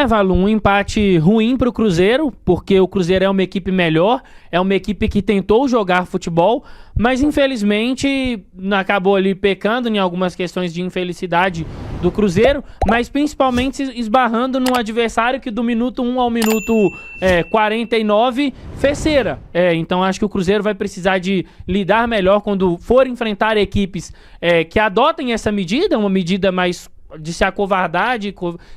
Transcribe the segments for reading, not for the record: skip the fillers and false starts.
Valo, um empate ruim para o Cruzeiro, porque o Cruzeiro é uma equipe melhor, é uma equipe que tentou jogar futebol, mas infelizmente acabou ali pecando em algumas questões de infelicidade do Cruzeiro, mas principalmente esbarrando num adversário que do minuto 1 ao minuto 49 fez cera. Então acho que o Cruzeiro vai precisar de lidar melhor quando for enfrentar equipes que adotem essa medida, uma medida mais de se acovardar, de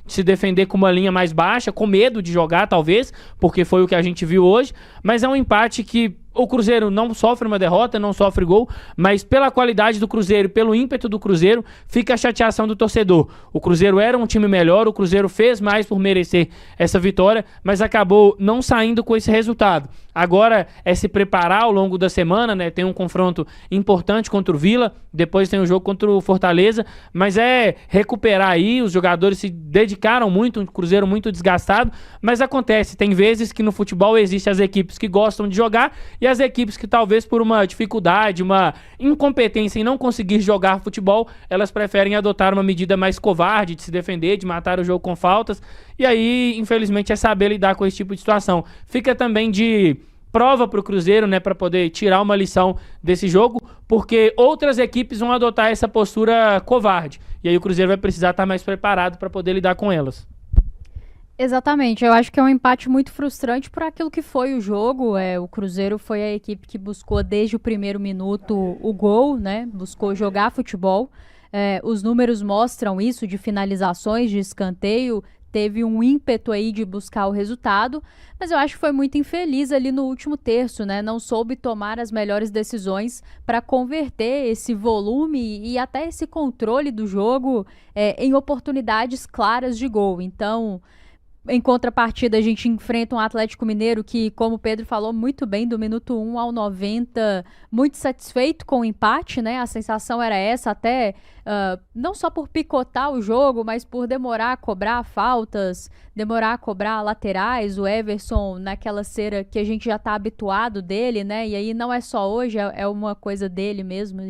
se defender com uma linha mais baixa, com medo de jogar, talvez, porque foi o que a gente viu hoje, mas é um empate que o Cruzeiro não sofre uma derrota, não sofre gol, mas pela qualidade do Cruzeiro, pelo ímpeto do Cruzeiro, fica a chateação do torcedor. O Cruzeiro era um time melhor, o Cruzeiro fez mais por merecer essa vitória, mas acabou não saindo com esse resultado. Agora é se preparar ao longo da semana, né? Tem um confronto importante contra o Vila, depois tem um jogo contra o Fortaleza, mas é recuperar aí, os jogadores se dedicaram muito, um Cruzeiro muito desgastado, mas acontece, tem vezes que no futebol existem as equipes que gostam de jogar e as equipes que talvez por uma dificuldade, uma incompetência em não conseguir jogar futebol, elas preferem adotar uma medida mais covarde de se defender, de matar o jogo com faltas, e aí, infelizmente, é saber lidar com esse tipo de situação. Fica também de prova para o Cruzeiro, né, para poder tirar uma lição desse jogo, porque outras equipes vão adotar essa postura covarde, e aí o Cruzeiro vai precisar estar mais preparado para poder lidar com elas. Exatamente, eu acho que é um empate muito frustrante por aquilo que foi o jogo. O Cruzeiro foi a equipe que buscou desde o primeiro minuto o gol, né? Buscou jogar futebol. Os números mostram isso, de finalizações, de escanteio. Teve um ímpeto aí de buscar o resultado, mas eu acho que foi muito infeliz ali no último terço, né? Não soube tomar as melhores decisões para converter esse volume e até esse controle do jogo em oportunidades claras de gol. Então, em contrapartida, a gente enfrenta um Atlético Mineiro que, como o Pedro falou muito bem, do minuto 1 ao 90, muito satisfeito com o empate, né? A sensação era essa, até não só por picotar o jogo, mas por demorar a cobrar faltas, demorar a cobrar laterais. O Everson, naquela cera que a gente já está habituado dele, né? E aí não é só hoje, é uma coisa dele mesmo,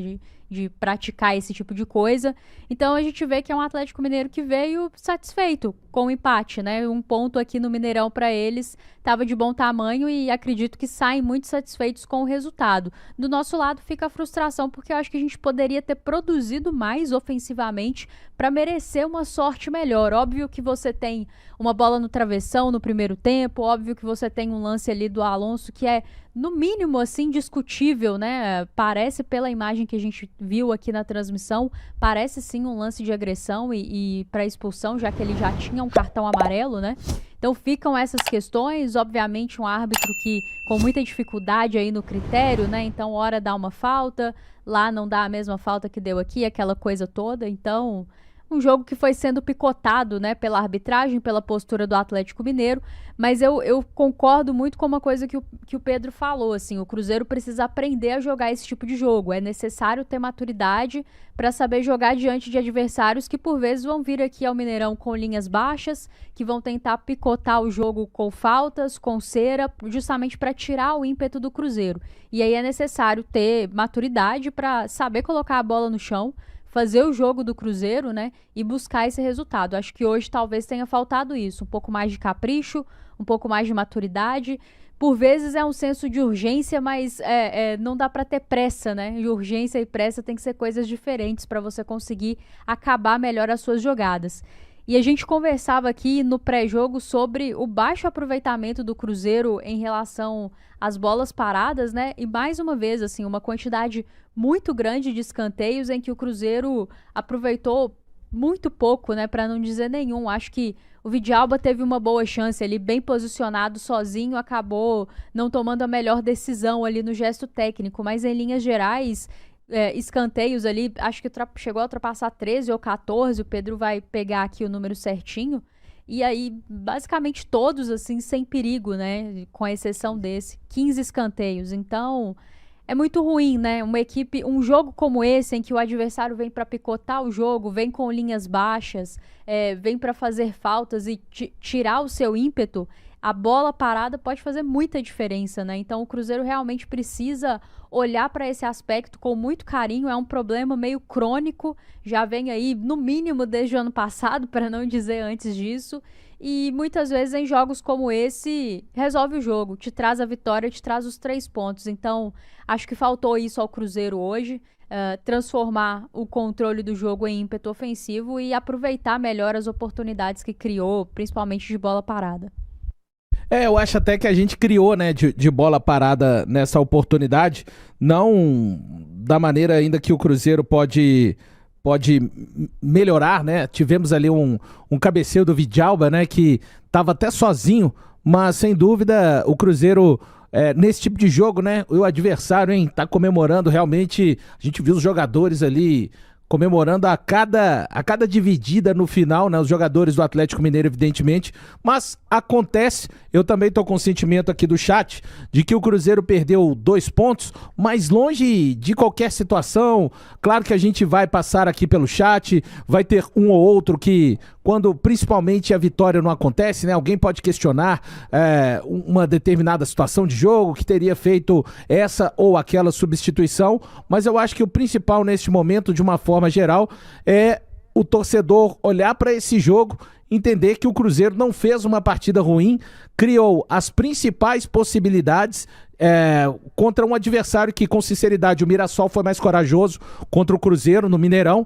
de praticar esse tipo de coisa. Então a gente vê que é um Atlético Mineiro que veio satisfeito com o empate, né? Um ponto aqui no Mineirão para eles estava de bom tamanho e acredito que saem muito satisfeitos com o resultado. Do nosso lado fica a frustração, porque eu acho que a gente poderia ter produzido mais ofensivamente para merecer uma sorte melhor. Óbvio que você tem uma bola no travessão no primeiro tempo, óbvio que você tem um lance ali do Alonso que é, no mínimo, assim, discutível, né? Parece, pela imagem que a gente viu aqui na transmissão, parece sim um lance de agressão e para expulsão, já que ele já tinha um cartão amarelo, né? Então ficam essas questões, obviamente um árbitro que com muita dificuldade aí no critério, né? Então hora dá uma falta, lá não dá a mesma falta que deu aqui, aquela coisa toda. Então, um jogo que foi sendo picotado, né, pela arbitragem, pela postura do Atlético Mineiro, mas eu concordo muito com uma coisa que o Pedro falou, assim, o Cruzeiro precisa aprender a jogar esse tipo de jogo, é necessário ter maturidade para saber jogar diante de adversários que por vezes vão vir aqui ao Mineirão com linhas baixas, que vão tentar picotar o jogo com faltas, com cera, justamente para tirar o ímpeto do Cruzeiro. E aí é necessário ter maturidade para saber colocar a bola no chão, fazer o jogo do Cruzeiro, né, e buscar esse resultado. Acho que hoje talvez tenha faltado isso, um pouco mais de capricho, um pouco mais de maturidade. Por vezes é um senso de urgência, mas não dá para ter pressa, né? E urgência e pressa tem que ser coisas diferentes para você conseguir acabar melhor as suas jogadas. E a gente conversava aqui no pré-jogo sobre o baixo aproveitamento do Cruzeiro em relação às bolas paradas, né? E mais uma vez, assim, uma quantidade muito grande de escanteios em que o Cruzeiro aproveitou muito pouco, né? Para não dizer nenhum. Acho que o Vidalba teve uma boa chance ali, bem posicionado, sozinho, acabou não tomando a melhor decisão ali no gesto técnico, mas em linhas gerais, escanteios ali, acho que chegou a ultrapassar 13 ou 14, o Pedro vai pegar aqui o número certinho, e aí basicamente todos assim sem perigo, né, com exceção desse, 15 escanteios. Então é muito ruim, né, um jogo como esse em que o adversário vem para picotar o jogo, vem com linhas baixas, vem para fazer faltas e tirar o seu ímpeto. A bola parada pode fazer muita diferença, né? Então o Cruzeiro realmente precisa olhar para esse aspecto com muito carinho. É um problema meio crônico, já vem aí no mínimo desde o ano passado, para não dizer antes disso. E muitas vezes em jogos como esse, resolve o jogo, te traz a vitória, te traz os 3 pontos. Então, acho que faltou isso ao Cruzeiro hoje, transformar o controle do jogo em ímpeto ofensivo e aproveitar melhor as oportunidades que criou, principalmente de bola parada. Eu acho até que a gente criou, né, de bola parada nessa oportunidade, não da maneira ainda que o Cruzeiro pode melhorar, né? Tivemos ali um cabeceio do Vidalba, né, que estava até sozinho, mas sem dúvida o Cruzeiro, nesse tipo de jogo, né, o adversário, hein, tá comemorando realmente. A gente viu os jogadores ali comemorando a cada dividida no final, né, os jogadores do Atlético Mineiro, evidentemente, mas acontece. Eu também tô com o sentimento aqui do chat de que o Cruzeiro perdeu 2 pontos, mas longe de qualquer situação. Claro que a gente vai passar aqui pelo chat, vai ter um ou outro que, quando principalmente a vitória não acontece, né, alguém pode questionar uma determinada situação de jogo, que teria feito essa ou aquela substituição, mas eu acho que o principal neste momento, de uma forma geral, é o torcedor olhar para esse jogo, entender que o Cruzeiro não fez uma partida ruim, criou as principais possibilidades contra um adversário que, com sinceridade, o Mirassol foi mais corajoso contra o Cruzeiro no Mineirão,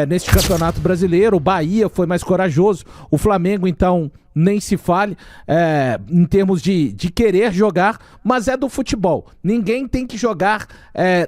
neste Campeonato Brasileiro. O Bahia foi mais corajoso, o Flamengo, então, nem se fale, em termos de querer jogar, mas é do futebol. Ninguém tem que jogar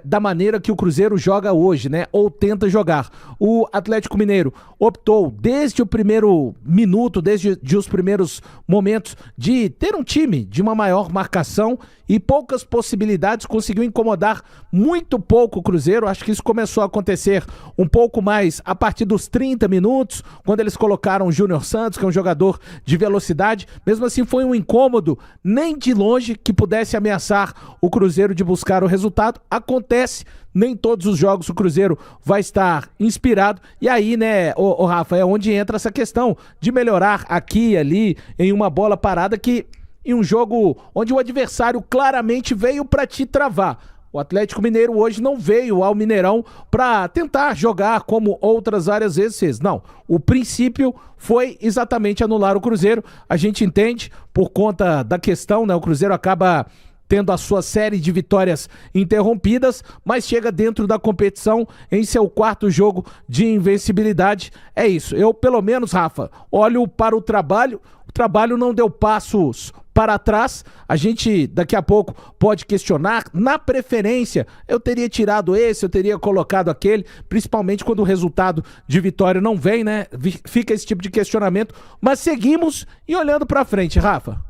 da maneira que o Cruzeiro joga hoje, né? Ou tenta jogar. O Atlético Mineiro optou, desde o primeiro minuto, desde os primeiros momentos, de ter um time de uma maior marcação e poucas possibilidades, conseguiu incomodar muito pouco o Cruzeiro. Acho que isso começou a acontecer um pouco mais a partir dos 30 minutos, quando eles colocaram o Júnior Santos, que é um jogador de velocidade. Mesmo assim, foi um incômodo, nem de longe, que pudesse ameaçar o Cruzeiro de buscar o resultado. Acontece, nem todos os jogos o Cruzeiro vai estar inspirado, e aí, né, o Rafa, é onde entra essa questão de melhorar aqui e ali, em uma bola parada, que em um jogo onde o adversário claramente veio para te travar. O Atlético Mineiro hoje não veio ao Mineirão para tentar jogar como outras várias vezes fez. Não, o princípio foi exatamente anular o Cruzeiro. A gente entende por conta da questão, né? O Cruzeiro acaba tendo a sua série de vitórias interrompidas, mas chega dentro da competição em seu 4º jogo de invencibilidade. É isso. Eu, pelo menos, Rafa, olho para o trabalho. O trabalho não deu passos para trás. A gente daqui a pouco pode questionar. Na preferência, eu teria tirado esse, eu teria colocado aquele, principalmente quando o resultado de vitória não vem, né? Fica esse tipo de questionamento, mas seguimos e olhando para frente, Rafa.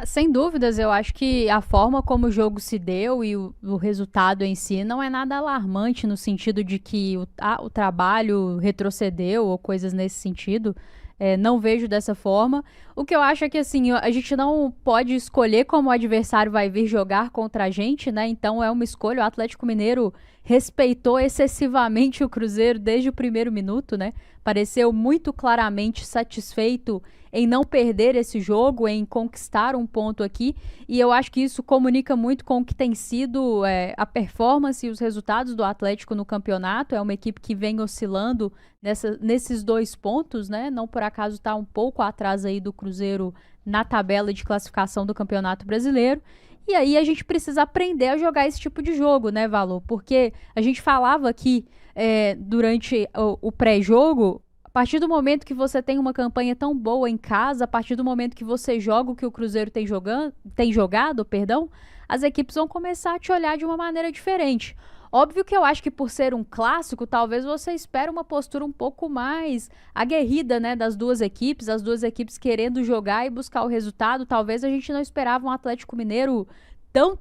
Sem dúvidas, eu acho que a forma como o jogo se deu e o resultado em si não é nada alarmante no sentido de que o trabalho retrocedeu ou coisas nesse sentido. Não vejo dessa forma. O que eu acho é que, assim, a gente não pode escolher como o adversário vai vir jogar contra a gente, né? Então é uma escolha. O Atlético Mineiro respeitou excessivamente o Cruzeiro desde o primeiro minuto, né? Pareceu muito claramente satisfeito em não perder esse jogo, em conquistar um ponto aqui, e eu acho que isso comunica muito com o que tem sido a performance e os resultados do Atlético no campeonato. É uma equipe que vem oscilando nesses 2 pontos, né? Não por acaso está um pouco atrás aí do Cruzeiro na tabela de classificação do Campeonato Brasileiro. E aí a gente precisa aprender a jogar esse tipo de jogo, né, Valor? Porque a gente falava aqui durante o pré-jogo, a partir do momento que você tem uma campanha tão boa em casa, a partir do momento que você joga o que o Cruzeiro tem jogado, as equipes vão começar a te olhar de uma maneira diferente. Óbvio que eu acho que por ser um clássico, talvez você espere uma postura um pouco mais aguerrida, né, das duas equipes, as duas equipes querendo jogar e buscar o resultado. Talvez a gente não esperava um Atlético Mineiro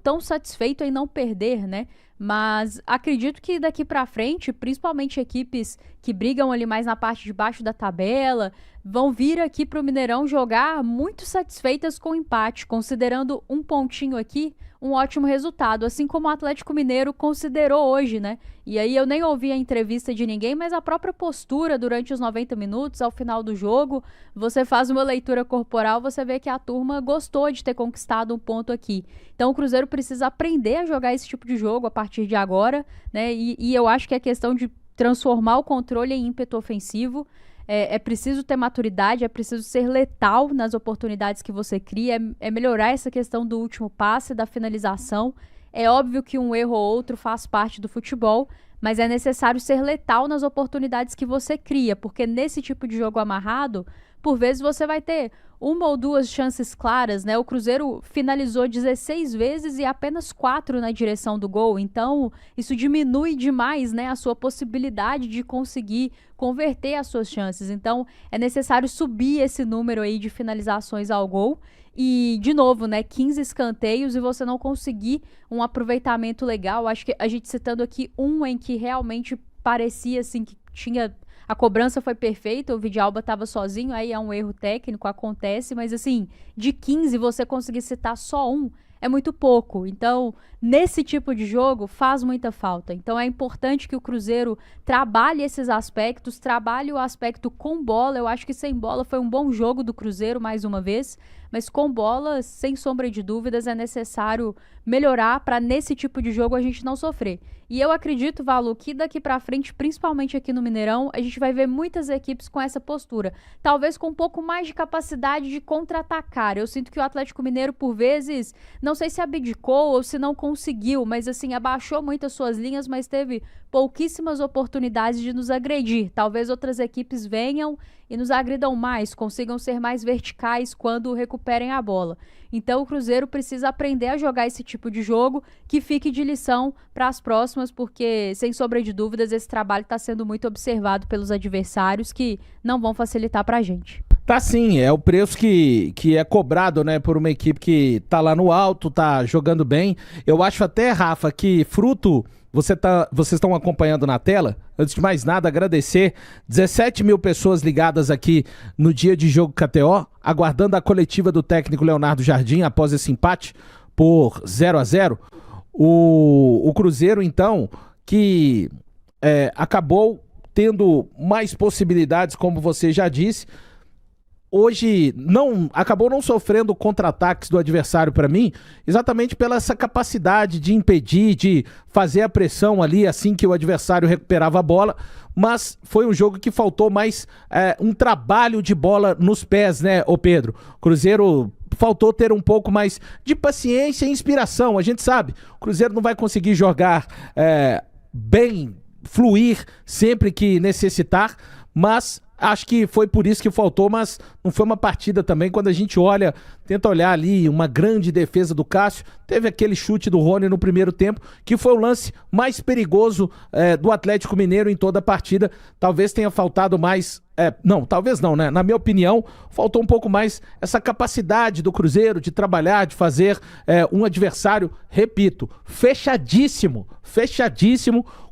tão satisfeito em não perder, né? Mas acredito que daqui pra frente, principalmente equipes que brigam ali mais na parte de baixo da tabela, vão vir aqui pro Mineirão jogar muito satisfeitas com o empate, considerando um pontinho aqui um ótimo resultado, assim como o Atlético Mineiro considerou hoje, né? E aí eu nem ouvi a entrevista de ninguém, mas a própria postura durante os 90 minutos, ao final do jogo, você faz uma leitura corporal, você vê que a turma gostou de ter conquistado um ponto aqui. Então o Cruzeiro precisa aprender a jogar esse tipo de jogo a partir de agora, né? E eu acho que é questão de transformar o controle em ímpeto ofensivo. é preciso ter maturidade, é preciso ser letal nas oportunidades que você cria, é melhorar essa questão do último passe, da finalização. É óbvio que um erro ou outro faz parte do futebol, mas é necessário ser letal nas oportunidades que você cria, porque nesse tipo de jogo amarrado, por vezes você vai ter uma ou duas chances claras, né? O Cruzeiro finalizou 16 vezes e apenas 4 na direção do gol, então isso diminui demais, né, a sua possibilidade de conseguir converter as suas chances. Então é necessário subir esse número aí de finalizações ao gol. E, de novo, né, 15 escanteios e você não conseguir um aproveitamento legal. Acho que a gente citando aqui um em que realmente parecia, assim, que tinha... A cobrança foi perfeita, o Vidalba estava sozinho, aí é um erro técnico, acontece. Mas, assim, de 15 você conseguir citar só um é muito pouco. Então, nesse tipo de jogo, faz muita falta. Então, é importante que o Cruzeiro trabalhe esses aspectos, trabalhe o aspecto com bola. Eu acho que sem bola foi um bom jogo do Cruzeiro, mais uma vez. Mas com bola, sem sombra de dúvidas, é necessário melhorar para nesse tipo de jogo a gente não sofrer. E eu acredito, Valu, que daqui para frente, principalmente aqui no Mineirão, a gente vai ver muitas equipes com essa postura. Talvez com um pouco mais de capacidade de contra-atacar. Eu sinto que o Atlético Mineiro, por vezes, não sei se abdicou ou se não conseguiu, mas assim, abaixou muito as suas linhas, mas teve pouquíssimas oportunidades de nos agredir. Talvez outras equipes venham e nos agridam mais, consigam ser mais verticais quando recuperem a bola. Então o Cruzeiro precisa aprender a jogar esse tipo de jogo, que fique de lição para as próximas, porque, sem sombra de dúvidas, esse trabalho está sendo muito observado pelos adversários, que não vão facilitar para a gente. Tá sim, é o preço que é cobrado, né, por uma equipe que tá lá no alto, tá jogando bem. Eu acho até, Rafa, que fruto... Vocês estão acompanhando na tela? Antes de mais nada, agradecer 17 mil pessoas ligadas aqui no dia de jogo KTO, aguardando a coletiva do técnico Leonardo Jardim após esse empate por 0-0. O Cruzeiro, então, que acabou tendo mais possibilidades, como você já disse, hoje acabou não sofrendo contra-ataques do adversário para mim, exatamente pela essa capacidade de impedir, de fazer a pressão ali assim que o adversário recuperava a bola, mas foi um jogo que faltou mais um trabalho de bola nos pés, né, ô Pedro? Cruzeiro faltou ter um pouco mais de paciência e inspiração. A gente sabe, o Cruzeiro não vai conseguir jogar bem, fluir sempre que necessitar, mas acho que foi por isso que faltou, mas não foi uma partida também. Quando a gente tenta olhar ali uma grande defesa do Cássio, teve aquele chute do Rony no primeiro tempo, que foi o lance mais perigoso do Atlético Mineiro em toda a partida. Talvez tenha faltado mais... talvez não, né? Na minha opinião, faltou um pouco mais essa capacidade do Cruzeiro de trabalhar, de fazer um adversário, repito, fechadíssimo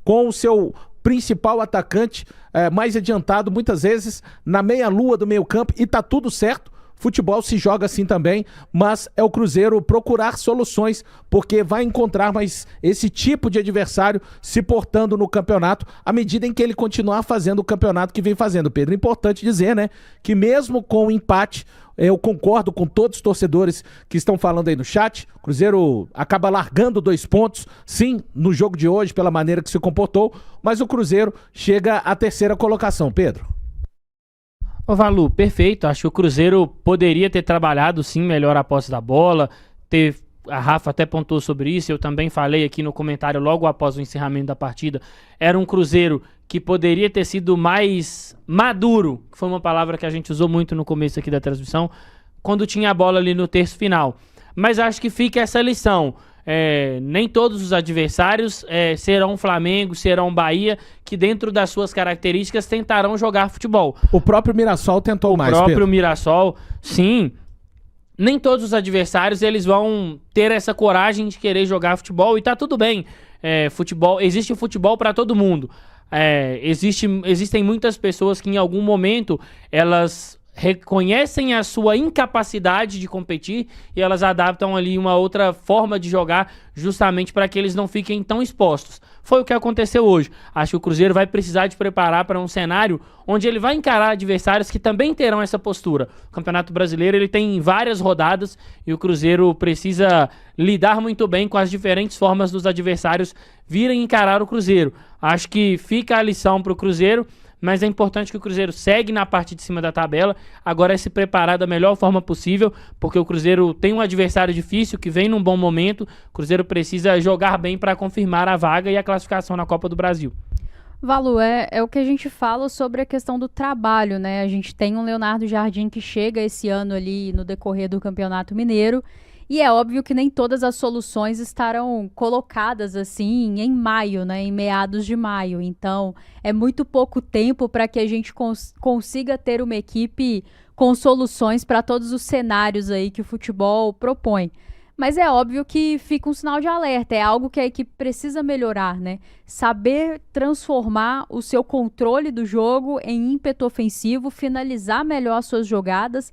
com o seu principal atacante mais adiantado, muitas vezes na meia-lua do meio-campo, e tá tudo certo. Futebol se joga assim também, mas é o Cruzeiro procurar soluções, porque vai encontrar mais esse tipo de adversário se portando no campeonato, à medida em que ele continuar fazendo o campeonato que vem fazendo. Pedro, importante dizer, né, que mesmo com o empate, eu concordo com todos os torcedores que estão falando aí no chat, o Cruzeiro acaba largando 2 pontos, sim, no jogo de hoje, pela maneira que se comportou, mas o Cruzeiro chega à 3ª colocação, Pedro. Ô Valu, perfeito. Acho que o Cruzeiro poderia ter trabalhado sim melhor a posse da bola. A Rafa até pontuou sobre isso, eu também falei aqui no comentário logo após o encerramento da partida. Era um Cruzeiro que poderia ter sido mais maduro, que foi uma palavra que a gente usou muito no começo aqui da transmissão, quando tinha a bola ali no terço final. Mas acho que fica essa lição. Nem todos os adversários serão Flamengo, serão Bahia, que dentro das suas características tentarão jogar futebol. O próprio Mirassol tentou mais, O próprio Pedro. Mirassol, sim. Nem todos os adversários eles vão ter essa coragem de querer jogar futebol, e tá tudo bem. Existe futebol para todo mundo. Existem muitas pessoas que em algum momento elas reconhecem a sua incapacidade de competir e elas adaptam ali uma outra forma de jogar justamente para que eles não fiquem tão expostos. Foi o que aconteceu hoje. Acho que o Cruzeiro vai precisar de preparar para um cenário onde ele vai encarar adversários que também terão essa postura. O Campeonato Brasileiro ele tem várias rodadas e o Cruzeiro precisa lidar muito bem com as diferentes formas dos adversários virem encarar o Cruzeiro. Acho que fica a lição para o Cruzeiro mas é importante que o Cruzeiro segue na parte de cima da tabela, agora é se preparar da melhor forma possível, porque o Cruzeiro tem um adversário difícil, que vem num bom momento, o Cruzeiro precisa jogar bem para confirmar a vaga e a classificação na Copa do Brasil. Valu, é o que a gente fala sobre a questão do trabalho, né? A gente tem um Leonardo Jardim que chega esse ano ali no decorrer do Campeonato Mineiro, e é óbvio que nem todas as soluções estarão colocadas assim em maio, né? Em meados de maio. Então, é muito pouco tempo para que a gente consiga ter uma equipe com soluções para todos os cenários aí que o futebol propõe. Mas é óbvio que fica um sinal de alerta, é algo que a equipe precisa melhorar, né? Saber transformar o seu controle do jogo em ímpeto ofensivo, finalizar melhor suas jogadas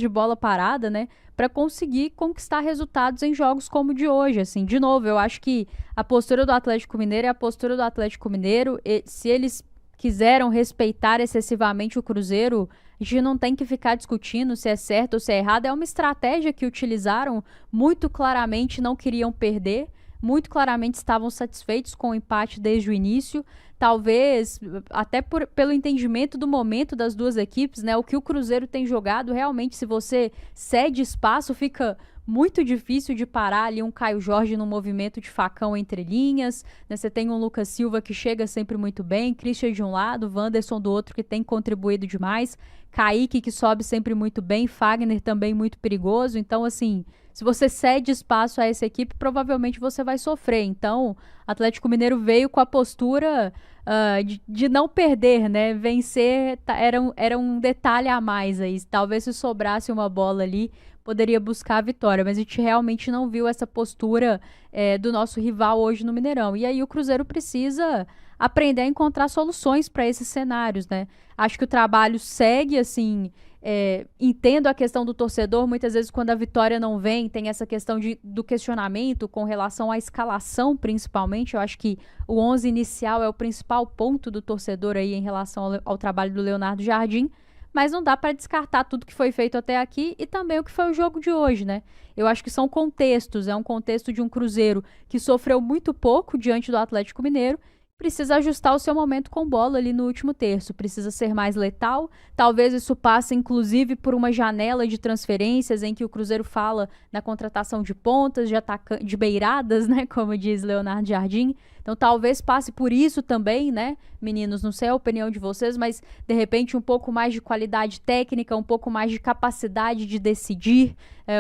de bola parada, né? Para conseguir conquistar resultados em jogos como o de hoje, assim. De novo, eu acho que a postura do Atlético Mineiro é a postura do Atlético Mineiro. E se eles quiseram respeitar excessivamente o Cruzeiro, a gente não tem que ficar discutindo se é certo ou se é errado. É uma estratégia que utilizaram, muito claramente não queriam perder, muito claramente estavam satisfeitos com o empate desde o início. Talvez, até pelo entendimento do momento das duas equipes, né? O que o Cruzeiro tem jogado, realmente, se você cede espaço, fica muito difícil de parar ali um Caio Jorge num movimento de facão entre linhas, né? Você tem um Lucas Silva que chega sempre muito bem, Christian de um lado, Wanderson do outro que tem contribuído demais, Kaique que sobe sempre muito bem, Fagner também muito perigoso. Então, assim, se você cede espaço a essa equipe, provavelmente você vai sofrer. Então, Atlético Mineiro veio com a postura de não perder, né? Vencer era um detalhe a mais aí. Talvez se sobrasse uma bola ali, poderia buscar a vitória, mas a gente realmente não viu essa postura do nosso rival hoje no Mineirão. E aí o Cruzeiro precisa aprender a encontrar soluções para esses cenários, né? Acho que o trabalho segue, assim, entendo a questão do torcedor, muitas vezes quando a vitória não vem, tem essa questão do questionamento com relação à escalação, principalmente. Eu acho que o 11 inicial é o principal ponto do torcedor aí em relação ao trabalho do Leonardo Jardim, mas não dá para descartar tudo que foi feito até aqui e também o que foi o jogo de hoje, né? Eu acho que são contextos, é um contexto de um Cruzeiro que sofreu muito pouco diante do Atlético Mineiro, precisa ajustar o seu momento com bola ali no último terço, precisa ser mais letal, talvez isso passe inclusive por uma janela de transferências em que o Cruzeiro fala na contratação de pontas, de beiradas, né, como diz Leonardo Jardim. Então talvez passe por isso também, né, meninos, não sei a opinião de vocês, mas de repente um pouco mais de qualidade técnica, um pouco mais de capacidade de decidir,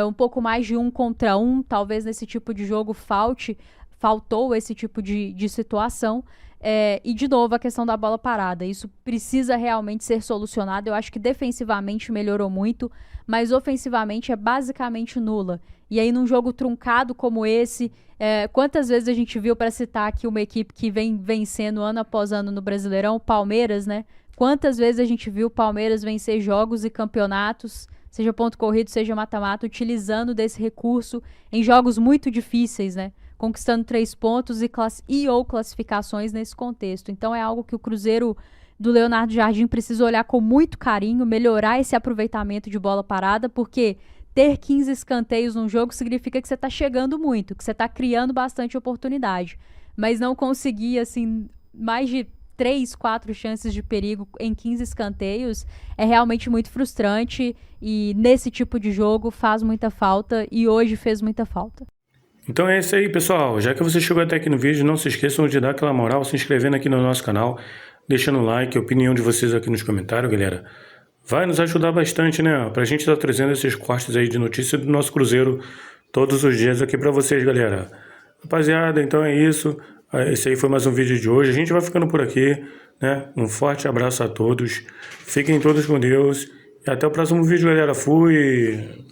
um pouco mais de 1 contra 1, talvez nesse tipo de jogo faltou esse tipo de situação. E de novo a questão da bola parada, isso precisa realmente ser solucionado. Eu acho que defensivamente melhorou muito, mas ofensivamente é basicamente nula. E aí num jogo truncado como esse, quantas vezes a gente viu, para citar aqui uma equipe que vem vencendo ano após ano no Brasileirão, o Palmeiras, né? Quantas vezes a gente viu o Palmeiras vencer jogos e campeonatos, seja ponto corrido, seja mata-mata, utilizando desse recurso em jogos muito difíceis, né? Conquistando 3 pontos ou classificações nesse contexto. Então é algo que o Cruzeiro do Leonardo Jardim precisa olhar com muito carinho, melhorar esse aproveitamento de bola parada, porque ter 15 escanteios num jogo significa que você está chegando muito, que você está criando bastante oportunidade. Mas não conseguir, assim, mais de 3, 4 chances de perigo em 15 escanteios é realmente muito frustrante e nesse tipo de jogo faz muita falta e hoje fez muita falta. Então é isso aí, pessoal. Já que você chegou até aqui no vídeo, não se esqueçam de dar aquela moral, se inscrevendo aqui no nosso canal, deixando um like, a opinião de vocês aqui nos comentários, galera. Vai nos ajudar bastante, né? Pra gente estar trazendo esses cortes aí de notícia do nosso Cruzeiro todos os dias aqui pra vocês, galera. Rapaziada, então é isso. Esse aí foi mais um vídeo de hoje. A gente vai ficando por aqui, né? Um forte abraço a todos. Fiquem todos com Deus. E até o próximo vídeo, galera. Fui!